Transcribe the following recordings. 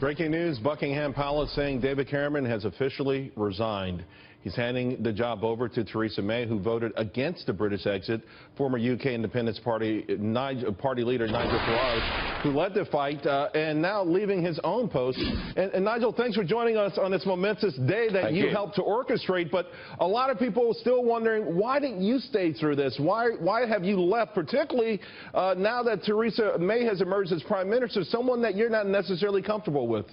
Breaking news, Buckingham Palace saying David Cameron has officially resigned. He's handing the job over to Theresa May, who voted against the British exit. Former UK Independence Party leader Nigel Farage, who led the fight, and now leaving his own post. And Nigel, thanks for joining us on this momentous day that you helped to orchestrate. But a lot of people are still wondering, why didn't you stay through this? Why have you left, particularly now that Theresa May has emerged as Prime Minister, someone that you're not necessarily comfortable with?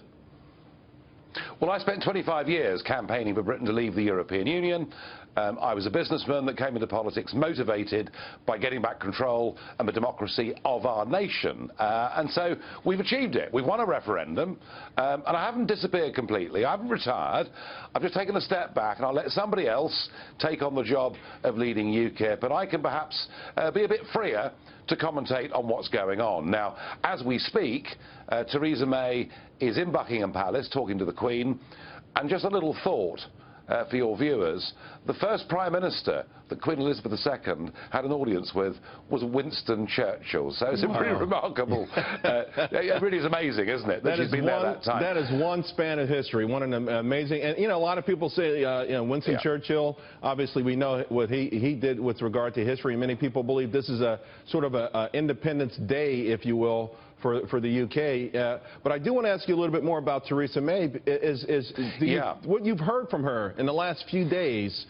Well, I spent 25 years campaigning for Britain to leave the European Union. I was a businessman that came into politics motivated by getting back control and the democracy of our nation. And so we've achieved it. We've won a referendum, and I haven't disappeared completely. I haven't retired. I've just taken a step back, and I'll let somebody else take on the job of leading UKIP, and I can perhaps be a bit freer to commentate on what's going on. Now, as we speak, Theresa May is in Buckingham Palace talking to the Queen, and just a little thought for your viewers. The first Prime Minister that Queen Elizabeth II had an audience with was Winston Churchill. So it's pretty remarkable. It really is amazing, isn't it, that she's been there that time. That is one span of history, one amazing. And, you know, a lot of people say, Winston Churchill, obviously we know what he did with regard to history. Many people believe this is a sort of a Independence Day, if you will, for the UK. But I do want to ask you a little bit more about Theresa May. What you've heard from her in the last few days,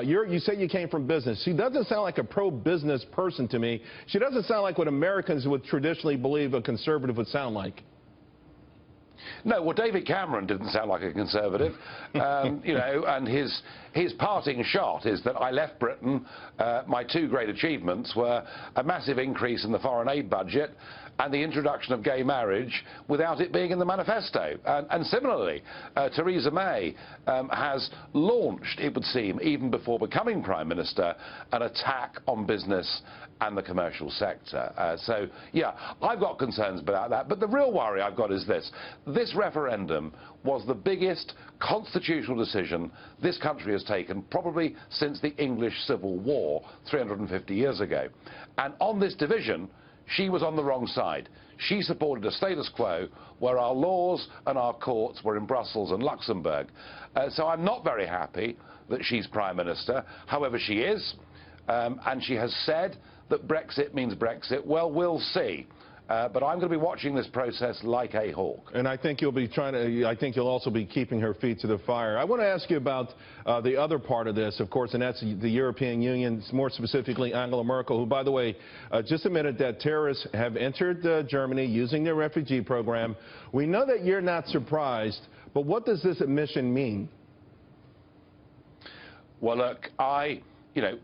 you say you came from business. She doesn't sound like a pro-business person to me. She doesn't sound like what Americans would traditionally believe a conservative would sound like. No, well, David Cameron didn't sound like a conservative, you know, and his parting shot is that I left Britain. My two great achievements were a massive increase in the foreign aid budget and the introduction of gay marriage without it being in the manifesto. And similarly, Theresa May has launched, it would seem, even before becoming Prime Minister, an attack on business and the commercial sector. So, yeah, I've got concerns about that. But the real worry I've got is this. This referendum was the biggest constitutional decision this country has taken probably since the English Civil War 350 years ago. And on this division, she was on the wrong side. She supported a status quo where our laws and our courts were in Brussels and Luxembourg. So I'm not very happy that she's Prime Minister. However, she is, and she has said that Brexit means Brexit. Well, we'll see. But I'm going to be watching this process like a hawk. And I think you'll be I think you'll also be keeping her feet to the fire. I want to ask you about the other part of this, of course, and that's the European Union, more specifically Angela Merkel, who, by the way, just admitted that terrorists have entered Germany using their refugee program. We know that you're not surprised, but what does this admission mean? Well, look,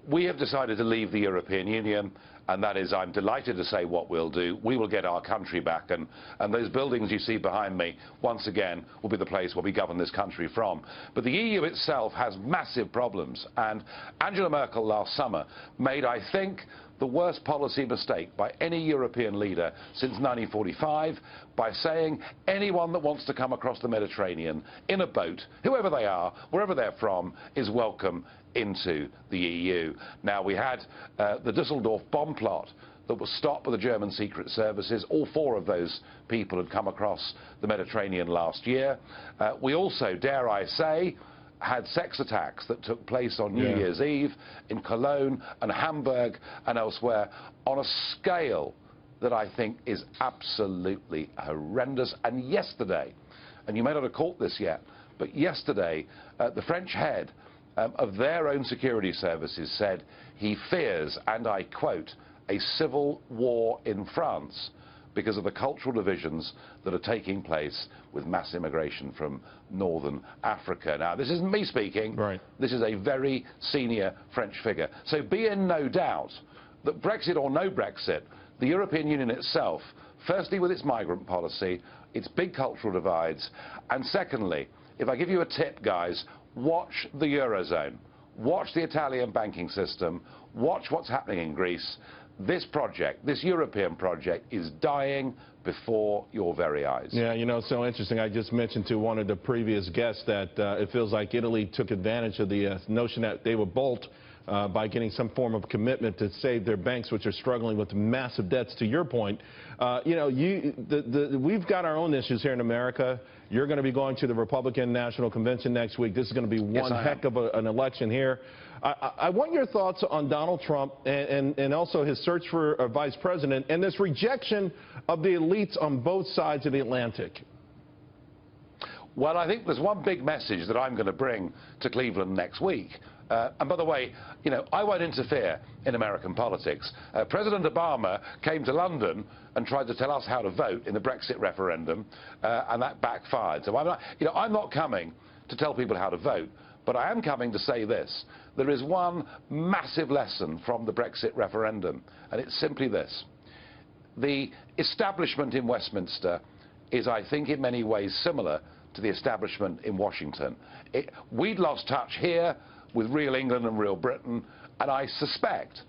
we have decided to leave the European Union. And that is, I'm delighted to say what we'll do. We will get our country back, and those buildings you see behind me, once again, will be the place where we govern this country from. But the EU itself has massive problems, and Angela Merkel last summer made, I think, the worst policy mistake by any European leader since 1945 by saying anyone that wants to come across the Mediterranean in a boat, whoever they are, wherever they're from, is welcome into the EU. Now, we had the Düsseldorf bomb plot that was stopped by the German secret services. All four of those people had come across the Mediterranean last year. We also, dare I say, had sex attacks that took place on New Year's Eve in Cologne and Hamburg and elsewhere on a scale that I think is absolutely horrendous. And yesterday, and you may not have caught this yet, but yesterday the French head of their own security services said he fears, and I quote, a civil war in France because of the cultural divisions that are taking place with mass immigration from northern Africa. Now, this isn't me speaking. Right. This is a very senior French figure. So be in no doubt that Brexit or no Brexit, the European Union itself, firstly with its migrant policy, its big cultural divides, and secondly, if I give you a tip, guys, watch the Eurozone, watch the Italian banking system, watch what's happening in Greece. This project, this European project, is dying before your very eyes. Yeah, you know, it's so interesting. I just mentioned to one of the previous guests that it feels like Italy took advantage of the notion that they would bolt by getting some form of commitment to save their banks, which are struggling with massive debts. To your point, we've got our own issues here in America. You're going to be going to the Republican National Convention next week. This is going to be one heck of an election here. I want your thoughts on Donald Trump and also his search for a vice president and this rejection of the elites on both sides of the Atlantic. Well, I think there's one big message that I'm going to bring to Cleveland next week. And by the way, I won't interfere in American politics. President Obama came to London and tried to tell us how to vote in the Brexit referendum, and that backfired. So I'm not coming to tell people how to vote, but I am coming to say this. There is one massive lesson from the Brexit referendum, and it's simply this. The establishment in Westminster is, I think, in many ways similar to the establishment in Washington. We'd lost touch here with real England and real Britain, and I suspect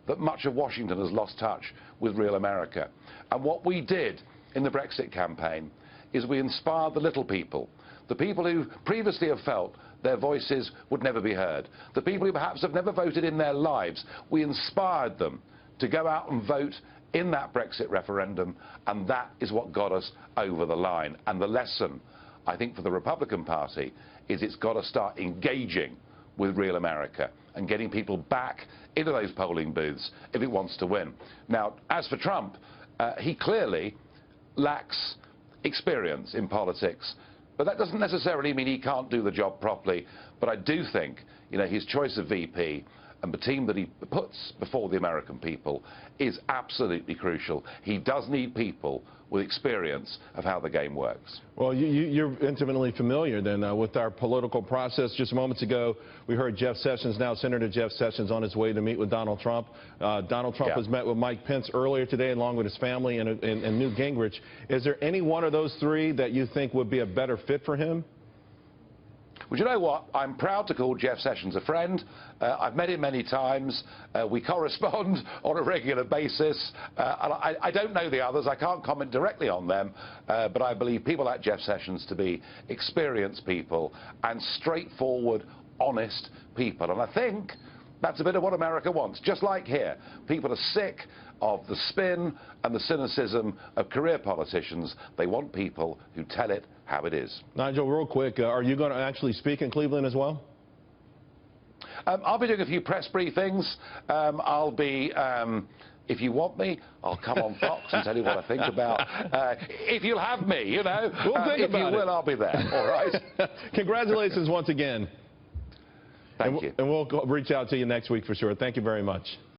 that much of Washington has lost touch with real America. And what we did in the Brexit campaign is we inspired the little people, the people who previously have felt their voices would never be heard, the people who perhaps have never voted in their lives. We inspired them to go out and vote in that Brexit referendum, and that is what got us over the line. And the lesson, I think, for the Republican Party is it's got to start engaging with real America and getting people back into those polling booths if it wants to win. Now, as for Trump, he clearly lacks experience in politics, but that doesn't necessarily mean he can't do the job properly. But I do think, his choice of VP and the team that he puts before the American people is absolutely crucial. He does need people with experience of how the game works. Well, you're intimately familiar then with our political process. Just moments ago, we heard Jeff Sessions, now Senator Jeff Sessions, on his way to meet with Donald Trump. Donald Trump has met with Mike Pence earlier today, along with his family and Newt Gingrich. Is there any one of those three that you think would be a better fit for him? Well, you know what? I'm proud to call Jeff Sessions a friend. I've met him many times. We correspond on a regular basis. And I don't know the others. I can't comment directly on them. But I believe people like Jeff Sessions to be experienced people and straightforward, honest people. And I think that's a bit of what America wants. Just like here, people are sick of the spin and the cynicism of career politicians. They want people who tell it how it is. Nigel, real quick, are you going to actually speak in Cleveland as well? I'll be doing a few press briefings. I'll be, if you want me, I'll come on Fox and tell you what I think about. If you'll have me, We'll think if about you will, I'll be there. All right. Congratulations once again. Thank you. And we'll reach out to you next week for sure. Thank you very much.